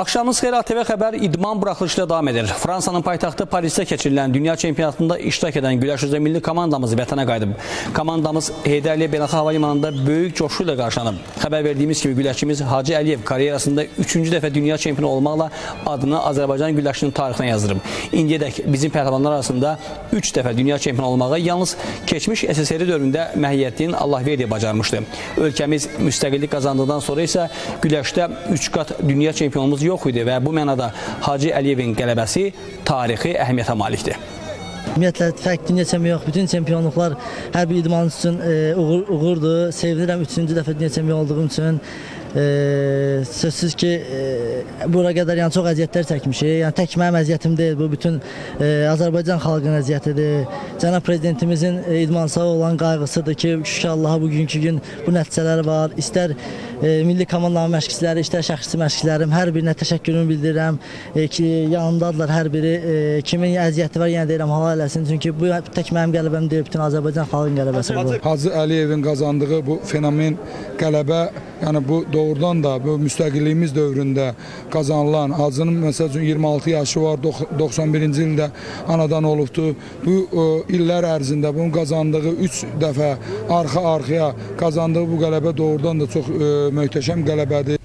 Axşamınız xeyir, ATV Xəbər idman buraxılışıyla davam edir. Fransanın paytaxtı Parisdə keçirilən dünya çempionatında iştirak edən güləş üzrə milli komandamız vətənə qayıdıb. Komandamız Heydər Əliyev Beynəlxalq Hava Limanında böyük coşku ilə qarşılanıb. Xəbər verdiyimiz kimi güləşçimiz Hacı Əliyev karyerasında 3-cü dəfə dünya çempionu olmaqla adını Azərbaycan güləşinin tarixinə yazdırıb. İndiyədək bizim pəhləvanlar arasında 3 dəfə dünya çempionu olmağı yalnız keçmiş SSR dövründə Məhiyyəddin Allahverdiyev bacarmışdı. Ölkəmiz müstəqillik qazandıqdan sonra isə güləşdə 3 qat dünya çempionumuz yox idi və bu mənada Hacı Əliyevin qələbəsi tarixi əhəmiyyətə malikdir. Ümumiyyətlə, fərqli dünya çempionu yox. Bütün çempionluqlar hər bir idmançı üçün uğurdur. Sevinirəm 3-cü dəfə dünya çempionu olduğum üçün. Sözsüz ki, bura qədər çox əziyyətlər çəkmişik. Yəni, tək mənim əziyyətim deyil, bu bütün Azərbaycan xalqının əziyyətidir. Cənab Prezidentimizin idmançıya olan qayğısıdır ki, şükür Allaha bugünkü gün bu nəticələri var. İstər milli komandanın məşqçiləri, istər şəxsi məşqçilərim, hər birinə təşəkkürümü bildirirəm ki, yanımdadılar hər biri. Kimin əziyyəti var, yenə deyirəm, halal eləsin. Çünki bu tək mənim qələbəm deyil, bütün Azərbaycan xalqının qələbəsi bu. Hacı Əliyevin qazandığı bu fenomen qələbə, yəni bu doğrudan da bu müstəqilliyimiz dövründə qazanılan, Hacının məsəl üçün 26 yaşı var, 91-ci ildə anadan olubdur. Bu illər ərzində bunun qazandığı 3 dəfə arxa-arxaya qazandığı bu qələbə doğrudan da çox möhtəşəm qələbədir.